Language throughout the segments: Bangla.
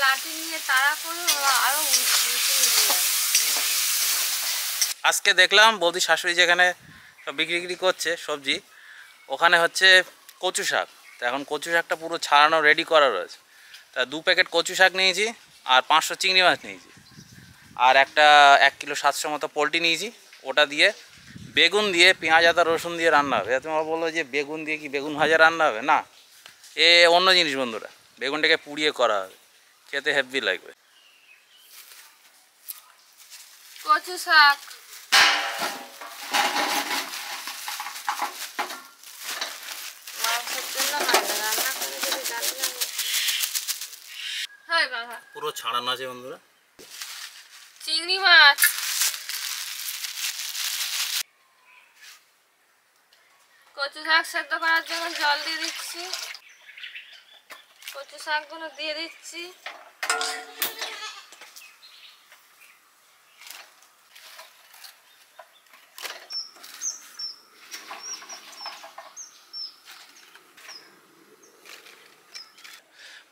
লাঠি নিয়ে তাড়া করে আরো আজকে দেখলাম বৌদি শাশুড়ি যেখানে সব বিক্রি করছে সবজি, ওখানে হচ্ছে কচু শাক। তো এখন কচু শাকটা পুরো ছাড়ানো রেডি করা রয়েছে। তা 2 প্যাকেট কচু শাক নিয়েছি, আর 500 চিংড়ি মাছ নিয়েছি, আর একটা 1 কিলো 700 মতো পোলট্রি নিয়েছি। ওটা দিয়ে বেগুন দিয়ে পেঁয়াজ আদা রসুন দিয়ে রান্না হবে। তোমরা বললো যে বেগুন দিয়ে কি বেগুন ভাজা রান্না হবে? না, এ অন্য জিনিস বন্ধুরা। বেগুনটাকে পুড়িয়ে করা হবে, খেতে হেভি লাগবে। কচু শাক পুরো ছাড়ানো আছে বন্ধুরা। চিংড়ি মাছ, কচু শাক সেদ্ধ করার জন্য জল দিয়ে দিচ্ছি। কচু শাকগুলো দিয়ে দিচ্ছি।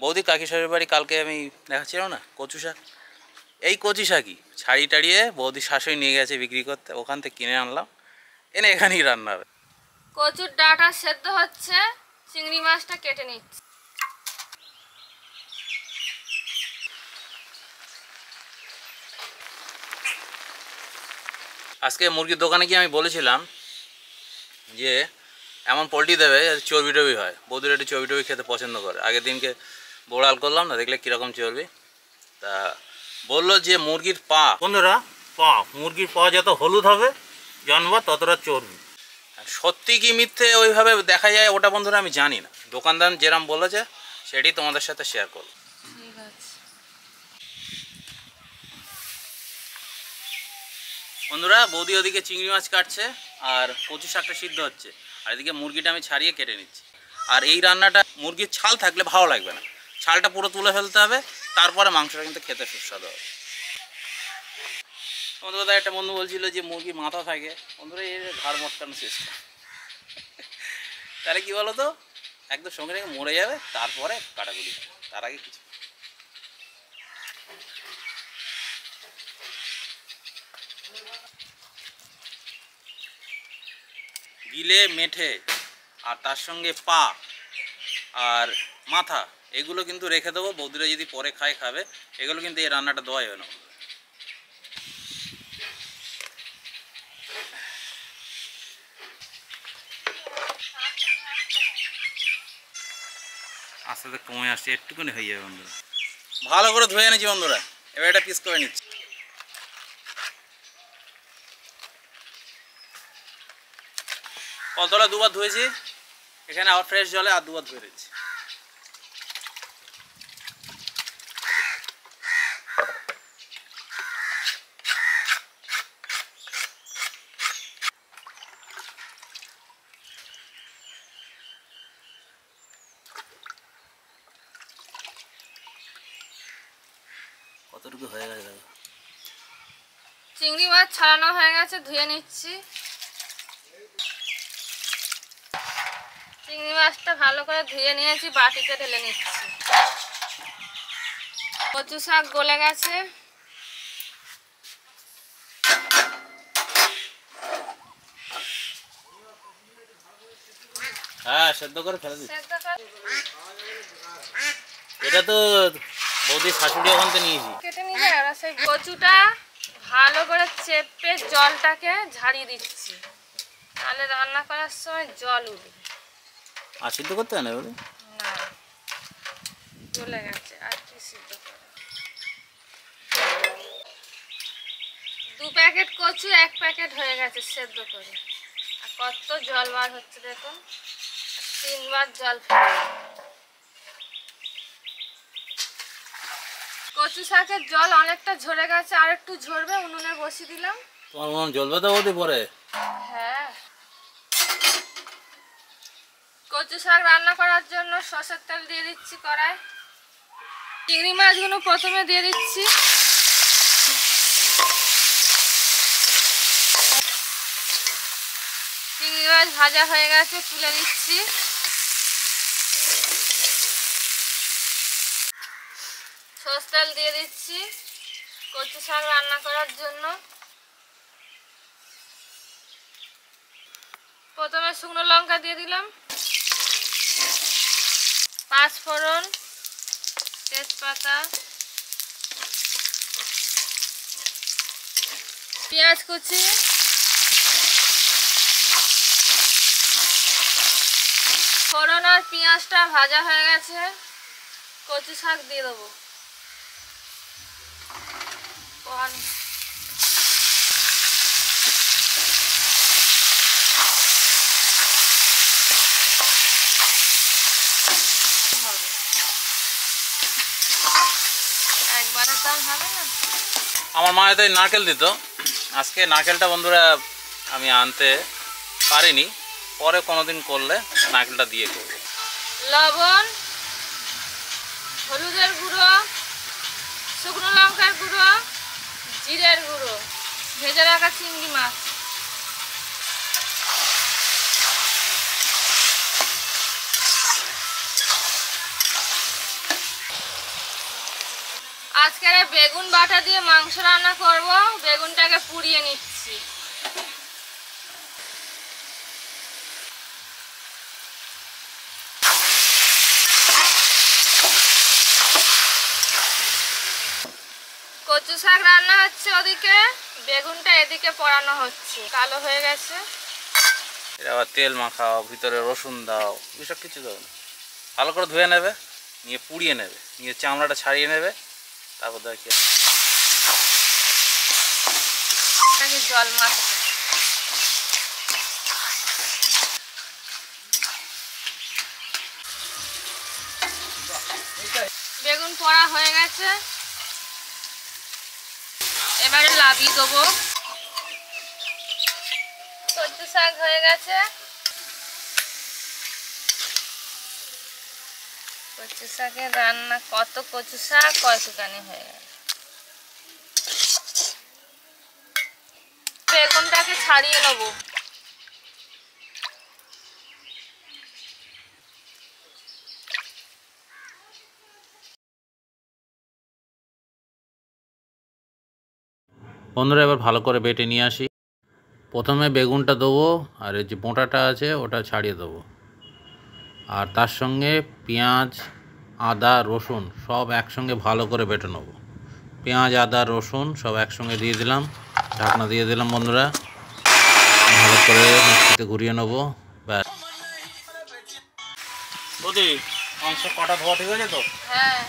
বৌদি কাকি শাশুড়ির বাড়ি কালকে আমি দেখাচ্ছিলাম না কচু শাক, এই কচু শাকই ছাড়িয়ে টাড়িয়ে বৌদি শাশুড়ি নিয়ে গেছে বিক্রি করতে, ওখান থেকে কিনে আনলাম, এনে এখানেই রান্না হবে। কচুর ডাঁটা সেদ্ধ হচ্ছে, চিংড়ি মাছটা কেটে নিচ্ছি। আজকে মুরগির দোকানে গিয়ে আমি বলেছিলাম যে এমন পোলট্রি দেবে চর্বি টর্বি হয়, বৌদির একটু চর্বি টর্বি খেতে পছন্দ করে। আগের দিনকে বোড়াল করলাম না, দেখলে কীরকম চর্বি। তা বললো যে মুরগির পা, বন্ধুরা পা, মুরগির পা যত হলুদ হবে জানবা ততটা চর্বি। সত্যি কি মিথ্যে ওইভাবে দেখা যায় ওটা বন্ধুরা আমি জানি না, দোকানদার যেরকম বলেছে সেটি তোমাদের সাথে শেয়ার করব। ঠিক আছে বন্ধুরা, বৌদি ওদিকে চিংড়ি মাছ কাটছে আর কচু শাকটা সিদ্ধ হচ্ছে, আর এদিকে মুরগিটা আমি ছাড়িয়ে কেটে নিচ্ছি। আর এই রান্নাটা মুরগির ছাল থাকলে ভালো লাগবে না, ছালটা পুরো তুলে ফেলতে হবে, তারপরে মাংসটা কিন্তু খেতে সুস্বাদু হবে। বন্ধুরা একটা বন্ধু বলছিল যে মুরগি মাথা থাকে, বন্ধুরা এর ঘাড় মটকানো চেষ্টা, তাহলে কি বলো তো একদম সঙ্গে সঙ্গে মরে যাবে, তারপরে কাটাকুটি, তার আগে কিছু। গিলে মেঠে আর তার সঙ্গে পা আর মাথা এগুলো কিন্তু রেখে দেবো, বৌদিরা যদি পরে খায় খাবে। এগুলো কিন্তু এই রান্নাটা দেওয়া যাবে না। আস্তে আস্তে কমে আসছে, একটুখানি হয়ে যাবে বন্ধুরা। ভালো করে ধুয়ে এনেছি বন্ধুরা, এবার এটা পিস করে নিচ্ছি। কলতলা 2 বার ধুয়েছি, এখানে আবার ফ্রেশ জলে আর 2 বার ধুয়ে দিচ্ছি। কতটুকু হয়ে গেছে, চিংড়ি মাছ ছাড়ানো হয়ে গেছে, ধুয়ে নিচ্ছি। চিংড়ি মাছটা ভালো করে ধুয়ে নিয়েছি, বাটিতে ঢেলে নিচ্ছি। কচু শাক গলে গেছে, হ্যাঁ সেদ্ধ করে ফেলে দিচ্ছি। এটা তো বৌদির শাশুড়ি ওখান থেকে নিয়েছি, কেটে নিয়ে যায়। আর সেই কচুটা ভালো করে চেপে জলটাকে ঝাড়িয়ে দিচ্ছি, তাহলে রান্না করার সময় জল উঠবে। আর সিদ্ধ করতে হয় না বলে? না, চলে গেছে। আর কি সিদ্ধ করে? 2 প্যাকেট কচু 1 প্যাকেট হয়ে গেছে সেদ্ধ করে। আর কত জল বার হচ্ছে দেখুন, 3 বার জল ফেলে। কচু শাকের জল অনেকটা ঝরে গেছে, আর একটু ঝরবে, উনুনে বসিয়ে দিলাম। তোমার উনুন জ্বলবে তো বৌদি পরে? হ্যাঁ। কচু শাক রান্না করার জন্য সরষের তেল দিয়ে দিচ্ছি কড়াই। চিংড়ি মাছগুলো প্রথমে দিয়ে দিচ্ছি। চিংড়ি মাছ ভাজা হয়ে গেছে, তুলে নিচ্ছি। সরষের তেল দিয়ে দিচ্ছি কচু শাক রান্না করার জন্য। প্রথমে শুকনো লঙ্কা দিয়ে দিলাম, পাঁচফোড়ন, তেজপাতা, পেঁয়াজ কুচি, ফোড়ন আর পেঁয়াজটা ভাজা হয়ে গেছে, কচু শাক দিয়ে দেবো। একবারে তো হবে না। আমার মা এতে নারকেল দিত, আজকে নারকেলটা বন্ধুরা আমি আনতে পারিনি, পরে কোনোদিন করলে নারকেলটা দিয়ে করবো। লবণ, হলুদের গুঁড়ো, শুকনো লঙ্কার গুঁড়ো, জিরের গুঁড়ো, ভেজে রাখা চিংড়ি মাছ। আজকের বেগুন বাটা দিয়ে মাংস রান্না করব। বেগুনটাকে পুড়িয়ে নিচ্ছি। কচু শাক রান্না হচ্ছে ওদিকে, বেগুনটা এদিকে পোড়ানো হচ্ছে, কালো হয়ে গেছে। এটা আবার তেল মাখাও, ভিতরে রসুন দাও, এসব কিছু দাও না। ভালো করে ধুয়ে নেবে, নিয়ে পুড়িয়ে নেবে, নিয়ে চামড়াটা ছাড়িয়ে নেবে, তারপর দেখি জল মাখছে। বেগুন পোড়া হয়ে গেছে, এবারে লাবিয়ে দেবো। কচু শাক হয়ে গেছে, কচু শাকের রান্না। কত কচু শাক কয়টুকানি হয়ে গেছে। বেগুনটাকে ছাড়িয়ে নেবো। বন্ধুরা এবার ভালো করে বেটে নিয়ে আসি। প্রথমে বেগুনটা দেবো, আর এই যে বোঁটাটা আছে ওটা ছাড়িয়ে দেবো, আর তার সঙ্গে পেঁয়াজ, আদা, রসুন সব একসঙ্গে ভালো করে বেটে নেবো। পেঁয়াজ, আদা, রসুন সব একসঙ্গে দিয়ে দিলাম, ঢাকনা দিয়ে দিলাম বন্ধুরা। ভালো করে মিক্সিতে ঘুরিয়ে নেবো। ব্যাস বৌদি, মাংস কটা ধোয়া ঠিক আছে তো? হ্যাঁ,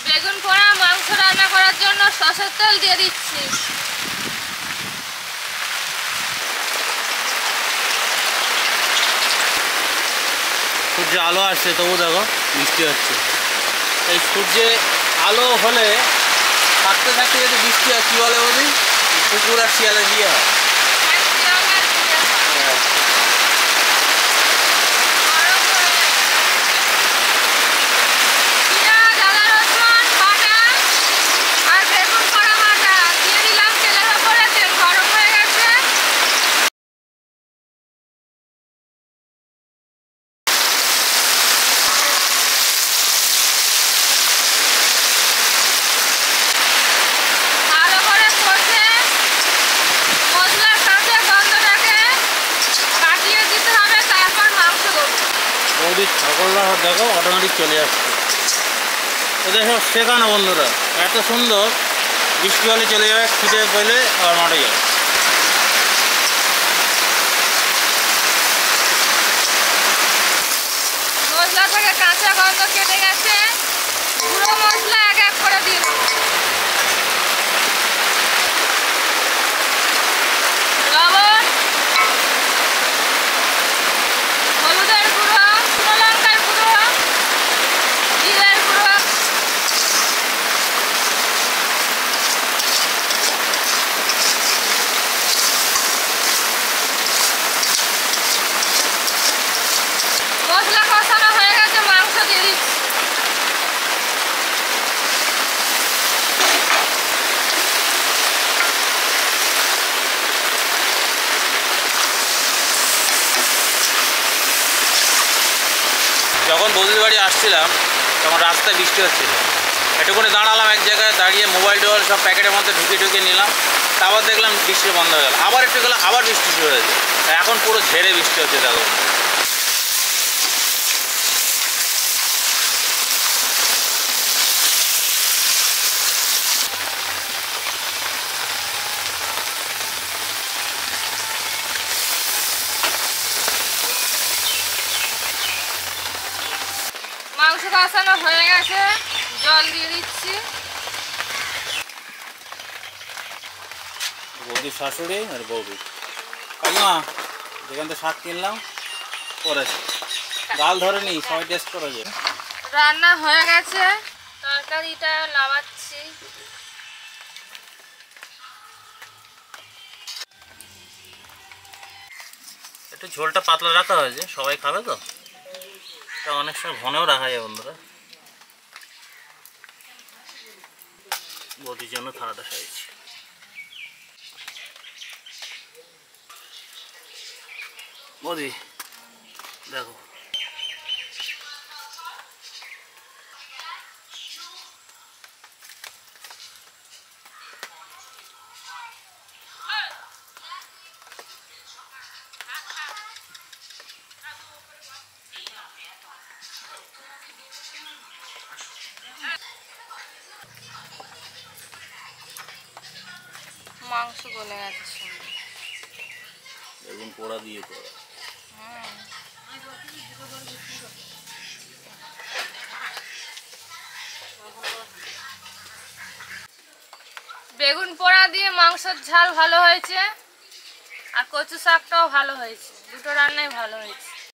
বেগুন পোড়া মাংস রান্না করার জন্য সরষের তেল দিয়ে দিচ্ছি। সূর্যে আলো আসছে, তবু দেখো বৃষ্টি হচ্ছে। এই সূর্যে আলো হলে থাকতে থাকতে যদি বৃষ্টি হয়, কী বলে বৌদি? কুকুর আর শিয়ালে বিয়ে হয়। ছাগলরা দেখো অটোমেটিক চলে আসছে। ওদের সব শেখানো বন্ধুরা, এত সুন্দর। বৃষ্টি হলে চলে যাবে, খিদে পেলে আবার মাঠে যাবে। মশলা থেকে কাঁচা গন্ধ কেটে গেছে, গুঁড়ো মশলা এক এক করে দিয়ে দেবো। লবণ, হলুদের গুঁড়ো, শুকনো লঙ্কার গুঁড়ো, জিরের গুঁড়ো, মশলা কষানো হয়ে গেছে, মাংস দিয়ে দিচ্ছি। যখন বৌদির বাড়ি আসছিলাম তখন রাস্তায় বৃষ্টি হচ্ছিল, একটুখানি দাঁড়ালাম এক জায়গায়, দাঁড়িয়ে মোবাইল টোবাইল সব প্যাকেটের মধ্যে ঢুকিয়ে নিলাম। তারপর দেখলাম বৃষ্টি বন্ধ হয়ে গেল, আবার একটু গেলে আবার বৃষ্টি শুরু হয়েছে। এখন পুরো ঝেড়ে বৃষ্টি হচ্ছে দেখো। মাংস কষানো হয়ে গেছে, জল দিয়ে দিচ্ছি। বৌদির শাশুড়ি আর বৌদি, কাকিমা যেখান থেকে শাক কিনলাম করেছে, ডাল ধরেনি, সবাই টেস্ট করেছে। রান্না হয়ে গেছে, তরকারিটা নামাচ্ছি। একটু ঝোলটা পাতলা রাখা হয়েছে, সবাই খাবে তো, এটা অনেক সময় ঘনেও রাখা যায় বন্ধুরা। বৌদির জন্য থালাটা সাইছি। বৌদি দেখো, মাংস গলে গেছে। বেগুন পোড়া দিয়ে করা। বেগুন পোড়া দিয়ে মাংসের ঝাল ভালো হয়েছে, আর কচু শাকটাও ভালো হয়েছে, দুটো রান্নাই ভালো হয়েছে।